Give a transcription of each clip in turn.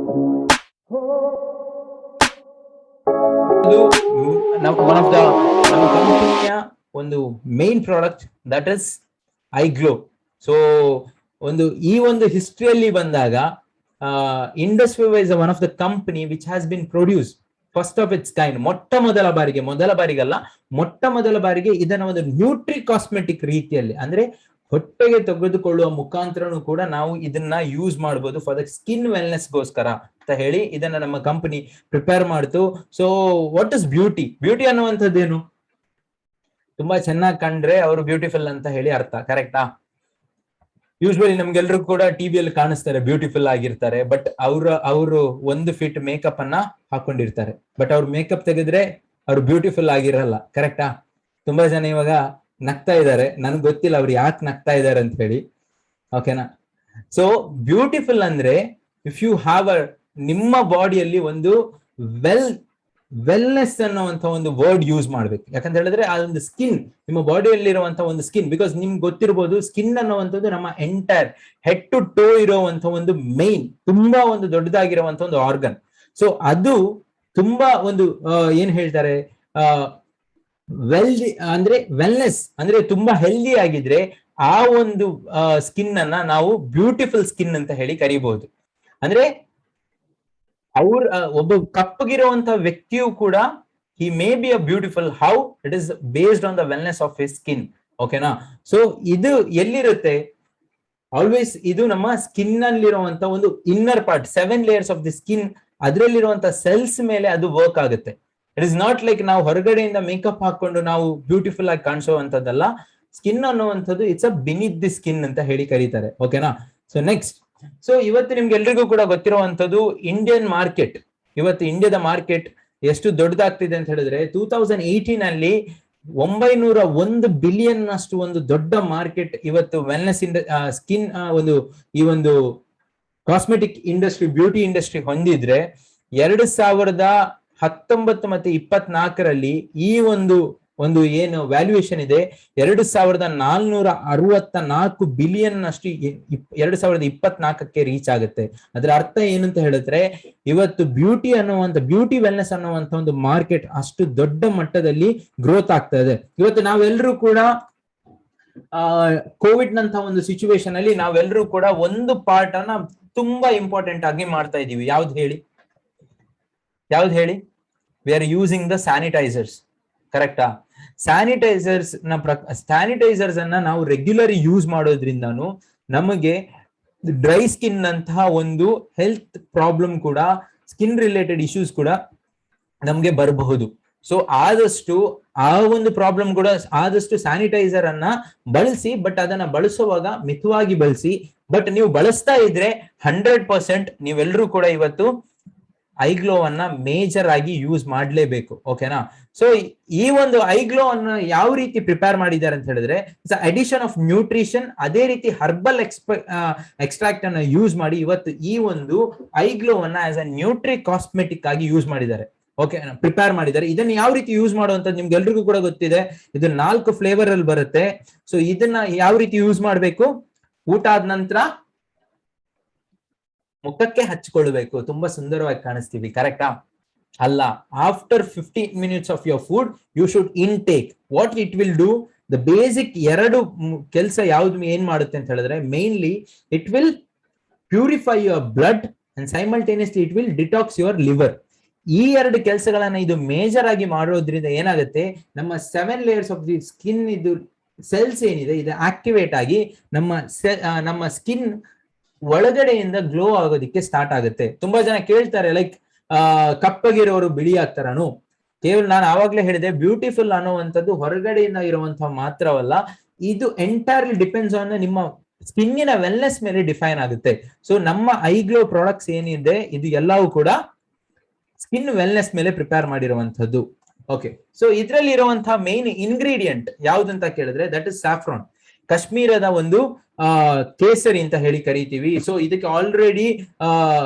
One of the ನಮ್ಮ ಕಂಪನಿಯ ಒಂದು main product that is iGlow. So ಈ ಒಂದು ಹಿಸ್ಟ್ರಿಯಲ್ಲಿ ಬಂದಾಗ industry wise one of the company which has been produced first of its kind, ಮೊದಲ ಬಾರಿಗೆ ಇದನ್ನ ಒಂದು ನ್ಯೂಟ್ರಿ ಕಾಸ್ಮೆಟಿಕ್ ರೀತಿಯಲ್ಲಿ, ಅಂದ್ರೆ ಹೊಟ್ಟೆಗೆ ತೆಗೆದುಕೊಳ್ಳುವ ಮುಖಾಂತರನು ಕೂಡ ನಾವು ಇದನ್ನ ಯೂಸ್ ಮಾಡಬಹುದು ಫಾರ್ ದ ಸ್ಕಿನ್ ವೆಲ್ನೆಸ್ ಗೋಸ್ಕರ ಅಂತ ಹೇಳಿ ಇದನ್ನ ನಮ್ಮ ಕಂಪನಿ ಪ್ರಿಪೇರ್ ಮಾಡ್ತು. So what is beauty? Beauty ಅನ್ನುವಂಥದ್ದೇನು? ತುಂಬಾ ಚೆನ್ನಾಗಿ ಕಂಡ್ರೆ ಅವರು ಬ್ಯೂಟಿಫುಲ್ ಅಂತ ಹೇಳಿ ಅರ್ಥ, ಕರೆಕ್ಟಾ? ಯೂಶ್ವಲಿ ನಮ್ಗೆಲ್ರು ಕೂಡ ಟಿವಿಯಲ್ಲಿ ಕಾಣಿಸ್ತಾರೆ, ಬ್ಯೂಟಿಫುಲ್ ಆಗಿರ್ತಾರೆ, ಬಟ್ ಅವರು 1 ಫೀಟ್ ಮೇಕಪ್ ಅನ್ನ ಹಾಕೊಂಡಿರ್ತಾರೆ, ಬಟ್ ಅವ್ರು ಮೇಕಪ್ ತೆಗೆದ್ರೆ ಅವ್ರು ಬ್ಯೂಟಿಫುಲ್ ಆಗಿರಲ್ಲ, ಕರೆಕ್ಟಾ? ತುಂಬಾ ಜನ ಇವಾಗ ನಗ್ತಾ ಇದ್ದಾರೆ, ನನ್ಗೆ ಗೊತ್ತಿಲ್ಲ ಅವ್ರು ಯಾಕೆ ನಗ್ತಾ ಇದ್ದಾರೆ ಅಂತ ಹೇಳಿ, ಓಕೆನಾ? ಸೊ ಬ್ಯೂಟಿಫುಲ್ ಅಂದ್ರೆ ಇಫ್ ಯು ಹ್ಯಾವ್ ನಿಮ್ಮ ಬಾಡಿಯಲ್ಲಿ ಒಂದು ವೆಲ್ನೆಸ್ ಅನ್ನುವಂತ ಒಂದು ವರ್ಡ್ ಯೂಸ್ ಮಾಡ್ಬೇಕು. ಯಾಕಂತ ಹೇಳಿದ್ರೆ ಆ ಒಂದು ಸ್ಕಿನ್, ನಿಮ್ಮ ಬಾಡಿಯಲ್ಲಿ ಇರುವಂತ ಒಂದು ಸ್ಕಿನ್, ಬಿಕಾಸ್ ನಿಮ್ಗೆ ಗೊತ್ತಿರಬಹುದು ಸ್ಕಿನ್ ಅನ್ನುವಂಥದ್ದು ನಮ್ಮ ಎಂಟೈರ್ ಹೆಡ್ ಟು ಟೋ ಇರುವಂತ ಒಂದು ಮೇನ್, ತುಂಬಾ ಒಂದು ದೊಡ್ಡದಾಗಿರುವಂತ ಒಂದು ಆರ್ಗನ್. ಸೊ ಅದು ತುಂಬಾ ಒಂದು ಏನ್ ಹೇಳ್ತಾರೆ, ವೆಲ್ನೆಸ್ ಅಂದ್ರೆ ತುಂಬಾ ಹೆಲ್ದಿ ಆಗಿದ್ರೆ ಆ ಒಂದು ಸ್ಕಿನ್ ಅನ್ನ ನಾವು ಬ್ಯೂಟಿಫುಲ್ ಸ್ಕಿನ್ ಅಂತ ಹೇಳಿ ಕರಿಬಹುದು. ಅಂದ್ರೆ ಒಬ್ಬ ಕಪ್ಪಗಿರುವಂತ ವ್ಯಕ್ತಿಯು ಕೂಡ he may be a beautiful, how it is based on the wellness of his skin, ಓಕೆನಾ? ಸೊ ಇದು ಎಲ್ಲಿರುತ್ತೆ? ಆಲ್ವೇಸ್ ಇದು ನಮ್ಮ ಸ್ಕಿನ್ ಅಲ್ಲಿರುವಂತ ಒಂದು inner part, 7 layers of the skin, ಅದರಲ್ಲಿರುವಂತ ಸೆಲ್ಸ್ ಮೇಲೆ ಅದು ವರ್ಕ್ ಆಗುತ್ತೆ. ಇಟ್ ಇಸ್ ನಾಟ್ ಲೈಕ್ ನಾವು ಹೊರಗಡೆಯಿಂದ ಮೇಕಪ್ ಹಾಕೊಂಡು ನಾವು ಬ್ಯೂಟಿಫುಲ್ ಆಗಿ ಕಾಣಿಸುವಂತದ್ದಲ್ಲ. ಸ್ಕಿನ್ ಅನ್ನುವಂಥದ್ದು ಇಟ್ಸ್ ಅ ಬಿನಿತ್ ದಿ ಸ್ಕಿನ್ ಅಂತ ಹೇಳಿ ಕರೀತಾರೆ, ಓಕೆನಾ? ಸೊ ನೆಕ್ಸ್ಟ್, ಸೊ ಇವತ್ತು ನಿಮ್ಗೆ ಎಲ್ರಿಗೂ ಕೂಡ ಗೊತ್ತಿರುವಂತದ್ದು ಇಂಡಿಯನ್ ಮಾರ್ಕೆಟ್. ಇವತ್ತು ಇಂಡಿಯಾದ ಮಾರ್ಕೆಟ್ ಎಷ್ಟು ದೊಡ್ಡದಾಗ್ತಿದೆ ಅಂತ ಹೇಳಿದ್ರೆ 2018 ಅಲ್ಲಿ 901 ಬಿಲಿಯನ್ ಅಷ್ಟು ಒಂದು ದೊಡ್ಡ ಮಾರ್ಕೆಟ್ ಇವತ್ತು ವೆಲ್ನೆಸ್ ಸ್ಕಿನ್ ಈ ಒಂದು ಕಾಸ್ಮೆಟಿಕ್ ಇಂಡಸ್ಟ್ರಿ, ಬ್ಯೂಟಿ ಇಂಡಸ್ಟ್ರಿ ಹೊಂದಿದ್ರೆ 2019 ಮತ್ತೆ 24ರಲ್ಲಿ ಈ ಒಂದು ಏನು ವ್ಯಾಲ್ಯೂಯೇಷನ್ ಇದೆ 2464 ಬಿಲಿಯನ್ ಅಷ್ಟು 2024ಕ್ಕೆ ರೀಚ್ ಆಗುತ್ತೆ. ಅದರ ಅರ್ಥ ಏನಂತ ಹೇಳಿದ್ರೆ ಇವತ್ತು ಬ್ಯೂಟಿ ವೆಲ್ನೆಸ್ ಅನ್ನುವಂತ ಒಂದು ಮಾರ್ಕೆಟ್ ಅಷ್ಟು ದೊಡ್ಡ ಮಟ್ಟದಲ್ಲಿ ಗ್ರೋತ್ ಆಗ್ತಾ ಇದೆ. ಇವತ್ತು ನಾವೆಲ್ಲರೂ ಕೂಡ ಕೋವಿಡ್ ನಂತ ಒಂದು ಸಿಚುವೇಶನ್ ಅಲ್ಲಿ ನಾವೆಲ್ಲರೂ ಕೂಡ ಒಂದು ಪಾರ್ಟ್ ಅನ್ನ ತುಂಬಾ ಇಂಪಾರ್ಟೆಂಟ್ ಆಗಿ ಮಾಡ್ತಾ ಇದೀವಿ. ಯಾವ್ದು ಹೇಳಿ? We are using the sanitisers, ಕರೆಕ್ಟಾ? ಸ್ಯಾನಿಟೈಸರ್ಸ್ ಅನ್ನ ನಾವು ರೆಗ್ಯುಲರ್ ಯೂಸ್ ಮಾಡೋದ್ರಿಂದನೂ ನಮಗೆ ಡ್ರೈ ಸ್ಕಿನ್ ಅಂತಹ ಒಂದು ಹೆಲ್ತ್ ಪ್ರಾಬ್ಲಮ್ ಕೂಡ, ಸ್ಕಿನ್ ರಿಲೇಟೆಡ್ ಇಶ್ಯೂಸ್ ಕೂಡ ನಮ್ಗೆ ಬರಬಹುದು. ಸೊ ಆದಷ್ಟು ಆ ಒಂದು ಪ್ರಾಬ್ಲಮ್ ಕೂಡ ಆದಷ್ಟು ಸ್ಯಾನಿಟೈಸರ್ ಅನ್ನ ಬಳಸಿ, ಬಟ್ ಅದನ್ನ ಬಳಸುವಾಗ ಮಿತವಾಗಿ ಬಳಸಿ. ಬಟ್ ನೀವು ಬಳಸ್ತಾ ಇದ್ರೆ 100% ನೀವೆಲ್ಲರೂ ಕೂಡ ಇವತ್ತು ಐಗ್ಲೋ ಅನ್ನ ಮೇಜರ್ ಆಗಿ ಯೂಸ್ ಮಾಡ್ಲೇಬೇಕು, ಓಕೆನಾ? ಸೊ ಈ ಒಂದು ಐಗ್ಲೋ ಅನ್ನ ಯಾವ ರೀತಿ ಪ್ರಿಪೇರ್ ಮಾಡಿದ್ದಾರೆ ಅಂತ ಹೇಳಿದ್ರೆ ಇಟ್ಸ್ ಅಡಿಷನ್ ಆಫ್ ನ್ಯೂಟ್ರಿಷನ್, ಅದೇ ರೀತಿ ಹರ್ಬಲ್ ಎಕ್ಸ್ಟ್ರಾಕ್ಟ್ ಅನ್ನ ಯೂಸ್ ಮಾಡಿ ಇವತ್ತು ಈ ಒಂದು ಐಗ್ಲೋ ಅನ್ನ ಆಸ್ ಅ ನ್ಯೂಟ್ರಿ ಕಾಸ್ಮೆಟಿಕ್ ಆಗಿ ಯೂಸ್ ಮಾಡಿದ್ದಾರೆ, ಓಕೆ, ಪ್ರಿಪೇರ್ ಮಾಡಿದ್ದಾರೆ. ಇದನ್ನ ಯಾವ ರೀತಿ ಯೂಸ್ ಮಾಡುವಂತ ನಿಮ್ಗೆ ಎಲ್ರಿಗೂ ಕೂಡ ಗೊತ್ತಿದೆ. ಇದು 4 ಫ್ಲೇವರ್ ಅಲ್ಲಿ ಬರುತ್ತೆ. ಸೊ ಇದನ್ನ ಯಾವ ರೀತಿ ಯೂಸ್ ಮಾಡ್ಬೇಕು? ಊಟ ಆದ ನಂತರ ಮುಖಕ್ಕೆ ಹಚ್ಕೊಳ್ಬೇಕು, ತುಂಬಾ ಸುಂದರವಾಗಿ ಕಾಣಿಸ್ತೀವಿ, ಕರೆಕ್ಟಾ? ಅಲ್ಲ, after 15 minutes of your food you should intake. What it will do? The basic 2 ಕೆಲಸ ಯಾವ್ದು ಏನ್ ಮಾಡುತ್ತೆ ಅಂತ ಹೇಳಿದ್ರೆ, mainly it will purify your blood and simultaneously it will detox your liver. ಈ 2 ಕೆಲಸಗಳನ್ನ ಇದು ಮೇಜರ್ ಆಗಿ ಮಾಡೋದ್ರಿಂದ ಏನಾಗುತ್ತೆ, ನಮ್ಮ 7 ಲೇಯರ್ಸ್ ಆಫ್ ದಿ ಸ್ಕಿನ್ ಇದು ಸೆಲ್ಸ್ ಏನಿದೆ ಇದು ಆಕ್ಟಿವೇಟ್ ಆಗಿ ನಮ್ಮ ಸ್ಕಿನ್ ಒಳಗಡೆಯಿಂದ ಗ್ಲೋ ಆಗೋದಿಕ್ಕೆ ಸ್ಟಾರ್ಟ್ ಆಗುತ್ತೆ. ತುಂಬಾ ಜನ ಕೇಳ್ತಾರೆ, ಲೈಕ್ ಕಪ್ಪಗಿರೋರು ಬಿಳಿ ಆಗ್ತಾರನು? ಕೇವಲ ನಾನು ಆವಾಗ್ಲೇ ಹೇಳಿದೆ, ಬ್ಯೂಟಿಫುಲ್ ಅನ್ನುವಂಥದ್ದು ಹೊರಗಡೆಯಿಂದ ಇರುವಂತಹ ಮಾತ್ರವಲ್ಲ, ಇದು ಎಂಟೈರ್ಲಿ ಡಿಪೆಂಡ್ಸ್ ಆನ್ ನಿಮ್ಮ ಸ್ಕಿನ್ನಿನ ವೆಲ್ನೆಸ್ ಮೇಲೆ ಡಿಫೈನ್ ಆಗುತ್ತೆ. ಸೊ ನಮ್ಮ ಐಗ್ಲೋ ಪ್ರಾಡಕ್ಟ್ಸ್ ಏನಿದೆ ಇದು ಎಲ್ಲವೂ ಕೂಡ ಸ್ಕಿನ್ ವೆಲ್ನೆಸ್ ಮೇಲೆ ಪ್ರಿಪೇರ್ ಮಾಡಿರುವಂತದ್ದು, ಓಕೆ? ಸೊ ಇದರಲ್ಲಿ ಇರುವಂತಹ ಮೇನ್ ಇಂಗ್ರೀಡಿಯೆಂಟ್ ಯಾವ್ದಂತ ಕೇಳಿದ್ರೆ ದಟ್ ಇಸ್ ಸ್ಯಾಫ್ರಾನ್. ಕಾಶ್ಮೀರದ ಒಂದು ಕೇಸರಿ ಅಂತ ಹೇಳಿ ಕರಿತೀವಿ. ಸೊ ಇದಕ್ಕೆ ಆಲ್ರೆಡಿ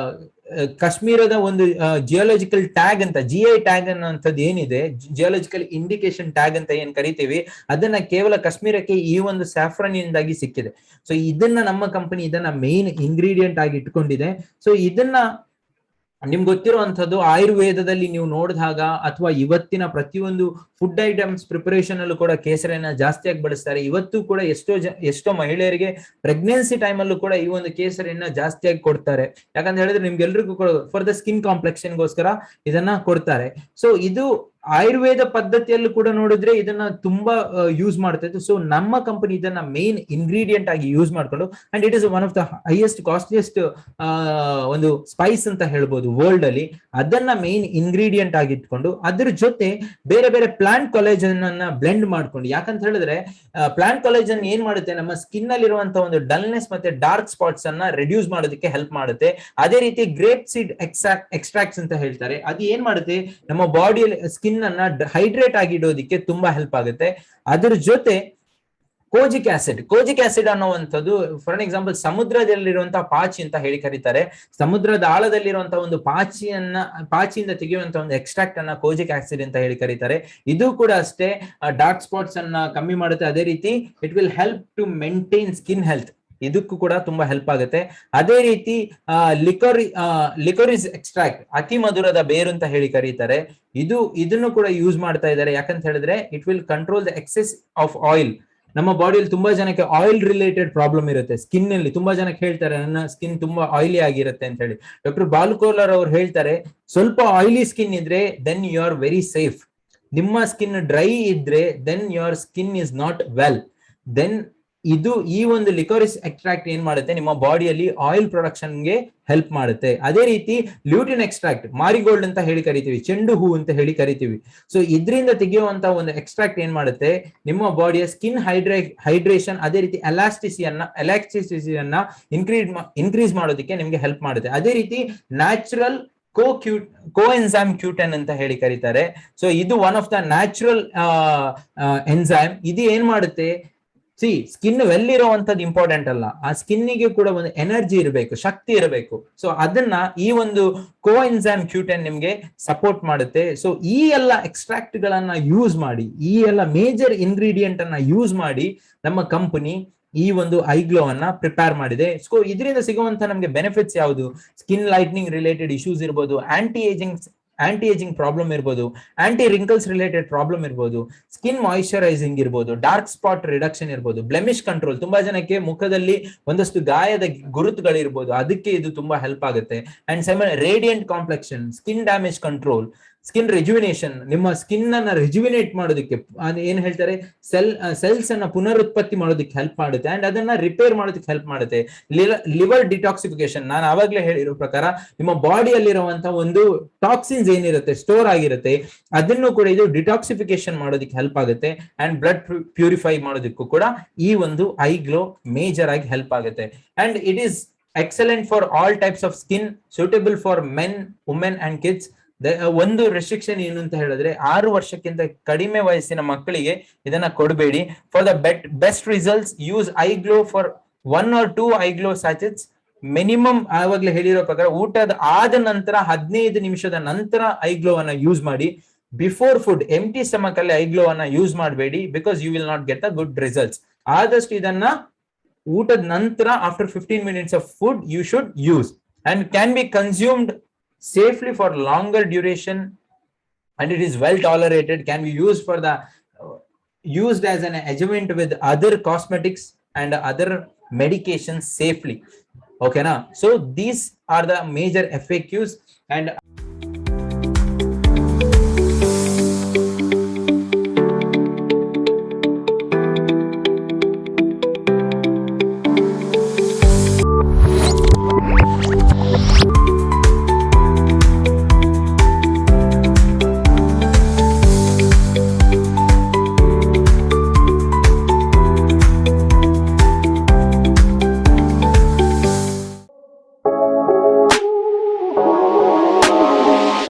ಕಾಶ್ಮೀರದ ಒಂದು ಜಿಯೋಲಾಜಿಕಲ್ ಟ್ಯಾಗ್ ಅಂತ, GI ಟ್ಯಾಗ್ ಅನ್ನೋಂಥದ್ದು ಏನಿದೆ, ಜಿಯೋಲಾಜಿಕಲ್ ಇಂಡಿಕೇಶನ್ ಟ್ಯಾಗ್ ಅಂತ ಏನ್ ಕರಿತೀವಿ, ಅದನ್ನ ಕೇವಲ ಕಾಶ್ಮೀರಕ್ಕೆ ಈ ಒಂದು ಸ್ಯಾಫ್ರನ್ ಇಂದಾಗಿ ಸಿಕ್ಕಿದೆ. ಸೊ ಇದನ್ನ ನಮ್ಮ ಕಂಪನಿ ಇದನ್ನ ಮೇನ್ ಇಂಗ್ರೀಡಿಯೆಂಟ್ ಆಗಿ ಇಟ್ಕೊಂಡಿದೆ. ಸೊ ಇದನ್ನ ನಿಮ್ಗೆ ಗೊತ್ತಿರುವಂತದ್ದು ಆಯುರ್ವೇದದಲ್ಲಿ ನೀವು ನೋಡಿದಾಗ ಅಥವಾ ಇವತ್ತಿನ ಪ್ರತಿಯೊಂದು ಫುಡ್ ಐಟಮ್ಸ್ ಪ್ರಿಪರೇಷನ್ ಅಲ್ಲೂ ಕೂಡ ಕೇಸರಿನ ಜಾಸ್ತಿಯಾಗಿ ಬಳಸ್ತಾರೆ. ಇವತ್ತು ಕೂಡ ಎಷ್ಟೋ ಮಹಿಳೆಯರಿಗೆ ಪ್ರೆಗ್ನೆನ್ಸಿ ಟೈಮ್ ಅಲ್ಲೂ ಕೂಡ ಈ ಒಂದು ಕೇಸರಿನ ಜಾಸ್ತಿಯಾಗಿ ಕೊಡ್ತಾರೆ. ಯಾಕಂತ ಹೇಳಿದ್ರೆ ನಿಮ್ಗೆಲ್ರಿಗೂ ಕೂಡ ಫಾರ್ ದ ಸ್ಕಿನ್ ಕಾಂಪ್ಲೆಕ್ಷನ್ಗೋಸ್ಕರ ಇದನ್ನ ಕೊಡ್ತಾರೆ. ಸೊ ಇದು ಆಯುರ್ವೇದ ಪದ್ಧತಿಯಲ್ಲೂ ಕೂಡ ನೋಡಿದ್ರೆ ಇದನ್ನ ತುಂಬಾ ಯೂಸ್ ಮಾಡ್ತಾ ಇತ್ತು. ಸೊ ನಮ್ಮ ಕಂಪನಿ ಇದನ್ನ ಮೇನ್ ಇಂಗ್ರೀಡಿಯಂಟ್ ಆಗಿ ಯೂಸ್ ಮಾಡ್ಕೊಂಡು, and it is one of the highest costliest ಒಂದು ಸ್ಪೈಸ್ ಅಂತ ಹೇಳ್ಬೋದು ವರ್ಲ್ಡ್ ಅಲ್ಲಿ, ಅದನ್ನ ಮೇನ್ ಇಂಗ್ರೀಡಿಯಂಟ್ ಆಗಿ ಇಟ್ಕೊಂಡು ಅದ್ರ ಜೊತೆ ಬೇರೆ ಬೇರೆ ಪ್ಲಾಂಟ್ ಕೊಲೇಜನ್ ಅನ್ನ ಬ್ಲೆಂಡ್ ಮಾಡ್ಕೊಂಡು, ಯಾಕಂತ ಹೇಳಿದ್ರೆ ಪ್ಲಾಂಟ್ ಕೊಲೇಜನ್ ಏನ್ ಮಾಡುತ್ತೆ, ನಮ್ಮ ಸ್ಕಿನ್ ಅಲ್ಲಿ ಇರುವಂತಹ ಒಂದು ಡಲ್ನೆಸ್ ಮತ್ತೆ ಡಾರ್ಕ್ ಸ್ಪಾಟ್ಸ್ ಅನ್ನ ರಿಡ್ಯೂಸ್ ಮಾಡೋದಕ್ಕೆ ಹೆಲ್ಪ್ ಮಾಡುತ್ತೆ. ಅದೇ ರೀತಿ ಗ್ರೇಪ್ ಸೀಡ್ ಎಕ್ಸ್ಟ್ರಾಕ್ಟ್ಸ್ ಅಂತ ಹೇಳ್ತಾರೆ, ಅದು ಏನ್ ಮಾಡುತ್ತೆ, ನಮ್ಮ ಬಾಡಿಯಲ್ಲಿ ಸ್ಕಿನ್ ಅನ್ನ ಹೈಡ್ರೇಟ್ ಆಗಿ ಇಡೋದಕ್ಕೆ ತುಂಬಾ ಹೆಲ್ಪ್ ಆಗುತ್ತೆ. ಅದ್ರ ಜೊತೆ ಕೋಜಿಕ್ ಆಸಿಡ್ ಅನ್ನುವಂಥದ್ದು, ಫಾರ್ ಎಕ್ಸಾಂಪಲ್ ಸಮುದ್ರದಲ್ಲಿರುವಂತಹ ಪಾಚಿ ಅಂತ ಹೇಳಿ ಕರೀತಾರೆ. ಸಮುದ್ರದ ಆಳದಲ್ಲಿರುವಂತಹ ಒಂದು ಪಾಚಿಯಿಂದ ತೆಗೆಯುವಂತಹ ಒಂದು ಎಕ್ಸ್ಟ್ರಾಕ್ಟ್ ಅನ್ನ ಕೋಜಿಕ್ ಆಸಿಡ್ ಅಂತ ಹೇಳಿ ಕರೀತಾರೆ. ಇದು ಕೂಡ ಅಷ್ಟೇ ಡಾರ್ಕ್ ಸ್ಪಾಟ್ಸ್ ಅನ್ನ ಕಮ್ಮಿ ಮಾಡುತ್ತೆ. ಅದೇ ರೀತಿ it will help to maintain skin health, ಇದಕ್ಕೂ ಕೂಡ ತುಂಬಾ ಹೆಲ್ಪ್ ಆಗುತ್ತೆ. ಅದೇ ರೀತಿ ಲಿಕೋರಿಸ್ ಎಕ್ಸ್ಟ್ರಾಕ್ಟ್, ಅತಿ ಮಧುರದ ಬೇರು ಅಂತ ಹೇಳಿ ಕರೀತಾರೆ, ಇದನ್ನು ಕೂಡ ಯೂಸ್ ಮಾಡ್ತಾ ಇದ್ದಾರೆ. ಯಾಕಂತ ಹೇಳಿದ್ರೆ it will control the excess of oil. ನಮ್ಮ ಬಾಡಿಯಲ್ಲಿ ತುಂಬಾ ಜನಕ್ಕೆ ಆಯಿಲ್ ರಿಲೇಟೆಡ್ ಪ್ರಾಬ್ಲಮ್ ಇರುತ್ತೆ ಸ್ಕಿನ್ ಅಲ್ಲಿ. ತುಂಬಾ ಜನಕ್ಕೆ ಹೇಳ್ತಾರೆ ನನ್ನ ಸ್ಕಿನ್ ತುಂಬಾ ಆಯಿಲಿ ಆಗಿರುತ್ತೆ ಅಂತ ಹೇಳಿ. ಡಾಕ್ಟರ್ ಬಾಲುಕೋಲರ್ ಅವ್ರು ಹೇಳ್ತಾರೆ, ಸ್ವಲ್ಪ ಆಯಿಲಿ ಸ್ಕಿನ್ ಇದ್ರೆ then you are very safe. ನಿಮ್ಮ ಸ್ಕಿನ್ ಡ್ರೈ ಇದ್ರೆ then your skin is not well. Then ಈ ಒಂದು ಲಿಕೋರಿಸ್ ಎಕ್ಸ್ಟ್ರಾಕ್ಟ್ ಏನ್ ಮಾಡುತ್ತೆ, ನಿಮ್ಮ ಬಾಡಿಯಲ್ಲಿ ಆಯಿಲ್ ಪ್ರೊಡಕ್ಷನ್ಗೆ ಹೆಲ್ಪ್ ಮಾಡುತ್ತೆ. ಅದೇ ರೀತಿ ಲ್ಯೂಟಿನ್ ಎಕ್ಸ್ಟ್ರಾಕ್ಟ್, ಮಾರಿಗೋಲ್ಡ್ ಅಂತ ಹೇಳಿ ಕರಿತೀವಿ, ಚೆಂಡು ಹೂ ಅಂತ ಹೇಳಿ ಕರಿತೀವಿ. ಸೊ ಇದರಿಂದ ತೆಗೆಯುವಂತ ಒಂದು ಎಕ್ಸ್ಟ್ರಾಕ್ಟ್ ಏನ್ ಮಾಡುತ್ತೆ, ನಿಮ್ಮ ಬಾಡಿಯ ಸ್ಕಿನ್ ಹೈಡ್ರೇಷನ್ ಅದೇ ರೀತಿ ಎಲಾಸ್ಟಿಸಿಟಿಯನ್ನ ಇನ್ಕ್ರೀಸ್ ಮಾಡೋದಕ್ಕೆ ನಿಮ್ಗೆ ಹೆಲ್ಪ್ ಮಾಡುತ್ತೆ. ಅದೇ ರೀತಿ ನ್ಯಾಚುರಲ್ ಕೋಎನ್ಸೈಮ್ ಕ್ಯೂಟನ್ ಅಂತ ಹೇಳಿ ಕರೀತಾರೆ. ಸೊ ಇದು one of the natural enzyme. ಇದು ಏನ್ ಮಾಡುತ್ತೆ, ಸ್ಕಿನ್ ವೆಲ್ ಇರುವಂತದ್ದು ಇಂಪಾರ್ಟೆಂಟ್ ಅಲ್ಲ, ಆ ಸ್ಕಿನ್ನಿಗೆ ಕೂಡ ಒಂದು ಎನರ್ಜಿ ಇರಬೇಕು, ಶಕ್ತಿ ಇರಬೇಕು. ಸೊ ಅದನ್ನ ಈ ಒಂದು ಕೋಎನ್ಸೈಮ್ ಕ್ಯೂಟನ್ ನಿಮ್ಗೆ ಸಪೋರ್ಟ್ ಮಾಡುತ್ತೆ. ಸೊ ಈ ಎಲ್ಲ ಎಕ್ಸ್ಟ್ರಾಕ್ಟ್ ಗಳನ್ನ ಯೂಸ್ ಮಾಡಿ, ಈ ಎಲ್ಲ ಮೇಜರ್ ಇಂಗ್ರೀಡಿಯಂಟ್ ಅನ್ನ ಯೂಸ್ ಮಾಡಿ ನಮ್ಮ ಕಂಪನಿ ಈ ಒಂದು ಐಗ್ಲೋ ಅನ್ನ ಪ್ರಿಪೇರ್ ಮಾಡಿದೆ. ಸೊ ಇದರಿಂದ ಸಿಗುವಂತ ನಮ್ಗೆ ಬೆನಿಫಿಟ್ಸ್ ಯಾವುದು, ಸ್ಕಿನ್ ಲೈಟ್ನಿಂಗ್ ರಿಲೇಟೆಡ್ ಇಶ್ಯೂಸ್ ಇರ್ಬೋದು, ಆಂಟಿ ಏಜಿಂಗ್ ಪ್ರಾಬ್ಲಮ್ ಇರ್ಬೋದು, ಆಂಟಿ ರಿಂಕಲ್ಸ್ ರಿಲೇಟೆಡ್ ಪ್ರಾಬ್ಲಮ್ ಇರ್ಬೋದು, ಸ್ಕಿನ್ ಮಾಯಿಶ್ಚರೈಸಿಂಗ್ ಇರ್ಬೋದು, ಡಾರ್ಕ್ ಸ್ಪಾಟ್ ರಿಡಕ್ಷನ್ ಇರ್ಬೋದು, ಬ್ಲೆಮಿಶ್ ಕಂಟ್ರೋಲ್, ತುಂಬಾ ಜನಕ್ಕೆ ಮುಖದಲ್ಲಿ ಒಂದಷ್ಟು ಗಾಯದ ಗುರುತುಗಳಿರ್ಬೋದು, ಅದಕ್ಕೆ ಇದು ತುಂಬಾ ಹೆಲ್ಪ್ ಆಗುತ್ತೆ. And radiant complexion, skin damage control, skin rejuvenation, ನಿಮ್ಮ ಸ್ಕಿನ್ ಅನ್ನ ರೆಜ್ಯುವಿನೇಟ್ ಮಾಡೋದಕ್ಕೆ, ಏನ್ ಹೇಳ್ತಾರೆ ಸೆಲ್ಸ್ ಅನ್ನ ಪುನರುತ್ಪತ್ತಿ ಮಾಡೋದಕ್ಕೆ ಹೆಲ್ಪ್ ಮಾಡುತ್ತೆ. ಅಂಡ್ ಅದನ್ನ ರಿಪೇರ್ ಮಾಡೋದಕ್ಕೆ ಹೆಲ್ಪ್ ಮಾಡುತ್ತೆ. ಲಿವರ್ ಡಿಟಾಕ್ಸಿಫಿಕೇಶನ್, ನಾನು ಆವಾಗಲೇ ಹೇಳಿರೋ ಪ್ರಕಾರ ನಿಮ್ಮ ಬಾಡಿಯಲ್ಲಿರುವಂತಹ ಒಂದು ಟಾಕ್ಸಿನ್ಸ್ ಏನಿರುತ್ತೆ ಸ್ಟೋರ್ ಆಗಿರುತ್ತೆ, ಅದನ್ನು ಕೂಡ ಇದು ಡಿಟಾಕ್ಸಿಫಿಕೇಶನ್ ಮಾಡೋದಕ್ಕೆ ಹೆಲ್ಪ್ ಆಗುತ್ತೆ. ಅಂಡ್ ಬ್ಲಡ್ ಪ್ಯೂರಿಫೈ ಮಾಡೋದಕ್ಕೂ ಕೂಡ ಈ ಒಂದು ಐಗ್ಲೋ ಮೇಜರ್ ಆಗಿ ಹೆಲ್ಪ್ ಆಗುತ್ತೆ. And it is excellent for all types of skin, suitable for men, women and kids. ಒಂದು ರೆಸ್ಟ್ರಿಕ್ಷನ್ ಏನು ಅಂತ ಹೇಳಿದ್ರೆ 6 ವರ್ಷಕ್ಕಿಂತ ಕಡಿಮೆ ವಯಸ್ಸಿನ ಮಕ್ಕಳಿಗೆ ಇದನ್ನ ಕೊಡಬೇಡಿ. For the best results use iGlow for 1 or 2 iGlow sachets minimum. ಆವಾಗಲೇ ಹೇಳಿರೋ ಪ್ರಕಾರ ಊಟದ ಆದ ನಂತರ 15 ನಿಮಿಷದ ನಂತರ ಐಗ್ಲೋ ಅನ್ನ ಯೂಸ್ ಮಾಡಿ. ಬಿಫೋರ್ ಫುಡ್ ಎಂಟಿ ಸ್ಟಮಕ್ ಅಲ್ಲಿ ಐಗ್ಲೋ ಅನ್ನ ಯೂಸ್ ಮಾಡಬೇಡಿ, because you will not get the good results. ಆದಷ್ಟು ಇದನ್ನ ಊಟದ ನಂತರ after 15 minutes of food you should use, and can be consumed safely for longer duration, and it is well tolerated, can be used for the used as an adjuvant with other cosmetics and other medications safely. Okay na? So these are the major FAQs, and